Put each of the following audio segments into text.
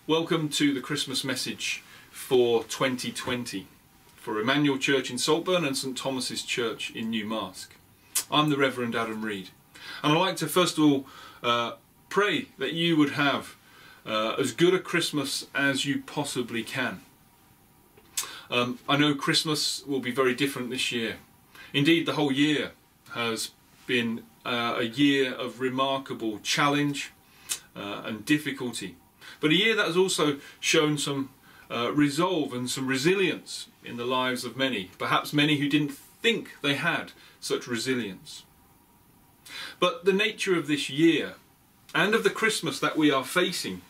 Welcome to the Christmas message for 2020 for Emmanuel Church in Saltburn and St Thomas's Church in New Marske. I'm the Reverend Adam Reed, and I'd like to first of all pray that you would have as good a Christmas as you possibly can. I know Christmas will be very different this year. Indeed, the whole year has been a year of remarkable challenge and difficulty. But a year that has also shown some resolve and some resilience in the lives of many, perhaps many who didn't think they had such resilience. But the nature of this year and of the Christmas that we are facing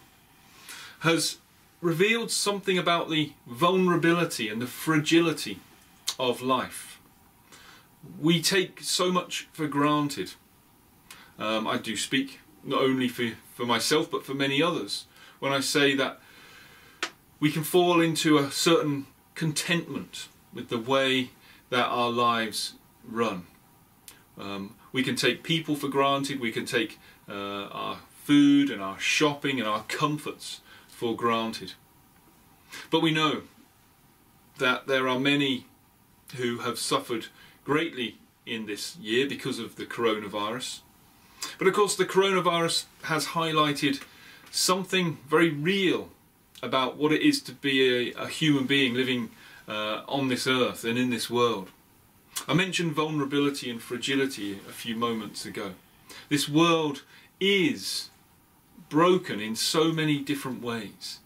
has revealed something about the vulnerability and the fragility of life. We take so much for granted. I do speak not only for myself but for many others when I say that we can fall into a certain contentment with the way that our lives run. We can take people for granted, we can take our food and our shopping and our comforts for granted. But we know that there are many who have suffered greatly in this year because of the coronavirus. But of course the coronavirus has highlighted something very real about what it is to be a human being living on this earth and in this world. I mentioned vulnerability and fragility a few moments ago. This world is broken in so many different ways.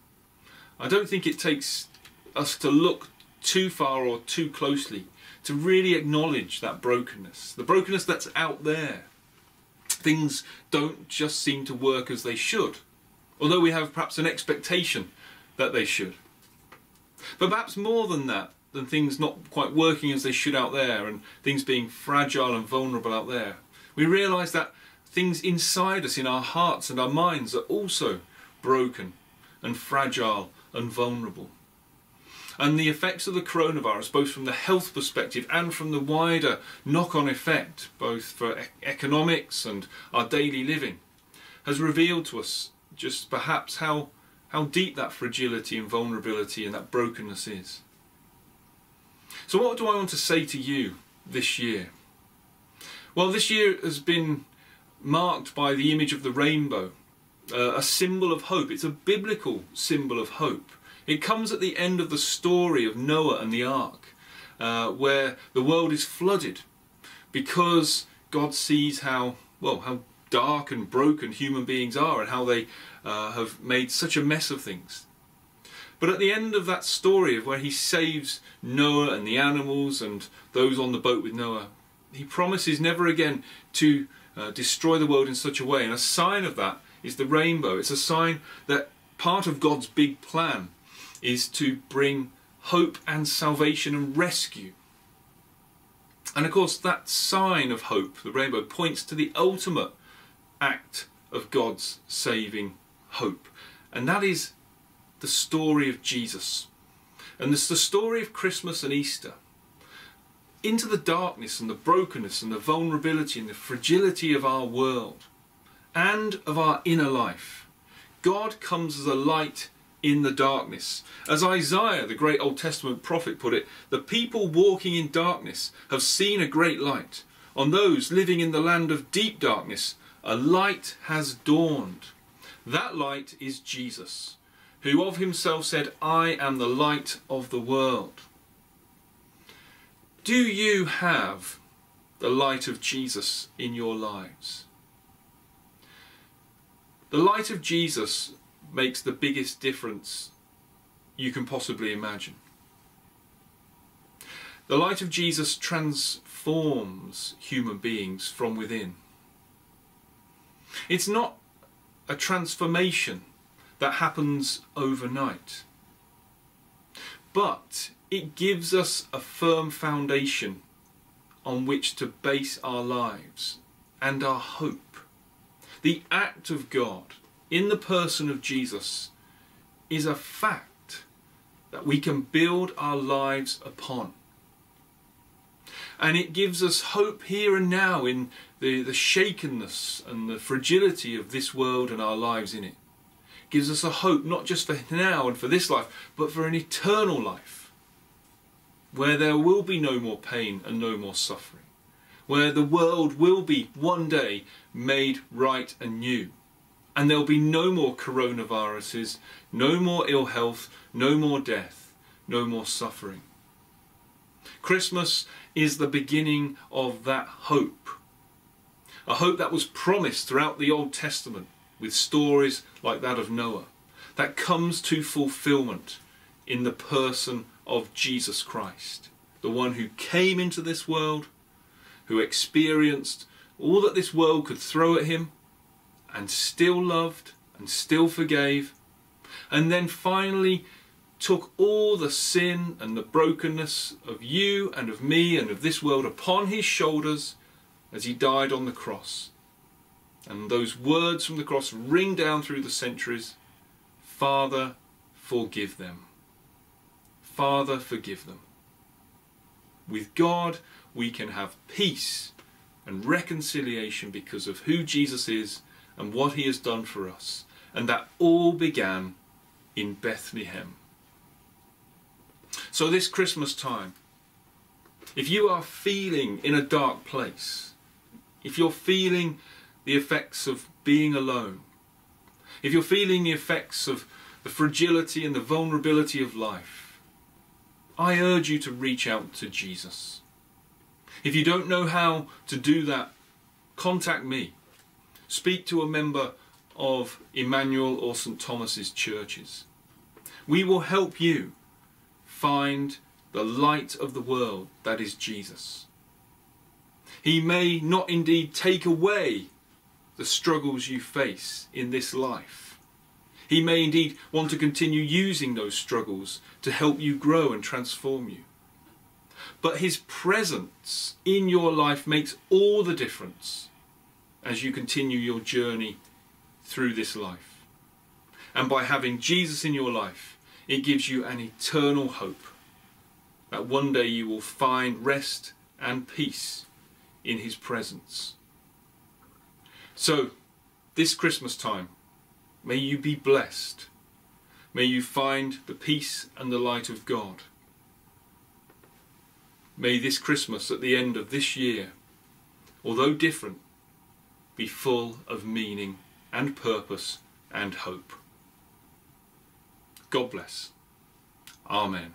I don't think it takes us to look too far or too closely to really acknowledge that brokenness, the brokenness that's out there. Things don't just seem to work as they should, although we have perhaps an expectation that they should. But perhaps more than that, than things not quite working as they should out there and things being fragile and vulnerable out there, we realise that things inside us, in our hearts and our minds, are also broken and fragile and vulnerable. And the effects of the coronavirus, both from the health perspective and from the wider knock-on effect, both for economics and our daily living, has revealed to us just perhaps how deep that fragility and vulnerability and that brokenness is. So what do I want to say to you this year? Well, this year has been marked by the image of the rainbow, a symbol of hope. It's a biblical symbol of hope. It comes at the end of the story of Noah and the ark, where the world is flooded because God sees how dark and broken human beings are and how they have made such a mess of things. But at the end of that story of where he saves Noah and the animals and those on the boat with Noah, he promises never again to destroy the world in such a way. And a sign of that is the rainbow. It's a sign that part of God's big plan is to bring hope and salvation and rescue. And of course that sign of hope, the rainbow, points to the ultimate act of God's saving hope, and that is the story of Jesus. And it's the story of Christmas and Easter. Into the darkness and the brokenness and the vulnerability and the fragility of our world and of our inner life, God comes as a light in the darkness. As Isaiah, the great Old Testament prophet, put it, the people walking in darkness have seen a great light. On those living in the land of deep darkness, a light has dawned. That light is Jesus, who of himself said, I am the light of the world. Do you have the light of Jesus in your lives? The light of Jesus makes the biggest difference you can possibly imagine. The light of Jesus transforms human beings from within. It's not a transformation that happens overnight, but it gives us a firm foundation on which to base our lives and our hope. The act of God in the person of Jesus is a fact that we can build our lives upon. And it gives us hope here and now in the shakenness and the fragility of this world and our lives in it. gives us a hope not just for now and for this life, but for an eternal life, where there will be no more pain and no more suffering, where the world will be one day made right and new, and there'll be no more coronaviruses, no more ill health, no more death, no more suffering. Christmas is the beginning of that hope, a hope that was promised throughout the Old Testament with stories like that of Noah, that comes to fulfillment in the person of Jesus Christ, the one who came into this world, who experienced all that this world could throw at him, and still loved and still forgave, and then finally took all the sin and the brokenness of you and of me and of this world upon his shoulders as he died on the cross. And those words from the cross ring down through the centuries: Father, forgive them. Father, forgive them. With God we can have peace and reconciliation because of who Jesus is and what he has done for us. And that all began in Bethlehem. So this Christmas time, if you are feeling in a dark place, if you're feeling the effects of being alone, if you're feeling the effects of the fragility and the vulnerability of life, I urge you to reach out to Jesus. If you don't know how to do that, contact me. Speak to a member of Emmanuel or St. Thomas's churches. We will help you find the light of the world that is Jesus. He may not indeed take away the struggles you face in this life. He may indeed want to continue using those struggles to help you grow and transform you. But his presence in your life makes all the difference as you continue your journey through this life. And by having Jesus in your life, it gives you an eternal hope that one day you will find rest and peace in his presence. So, this Christmas time, may you be blessed. May you find the peace and the light of God. May this Christmas at the end of this year, although different, be full of meaning and purpose and hope. God bless. Amen.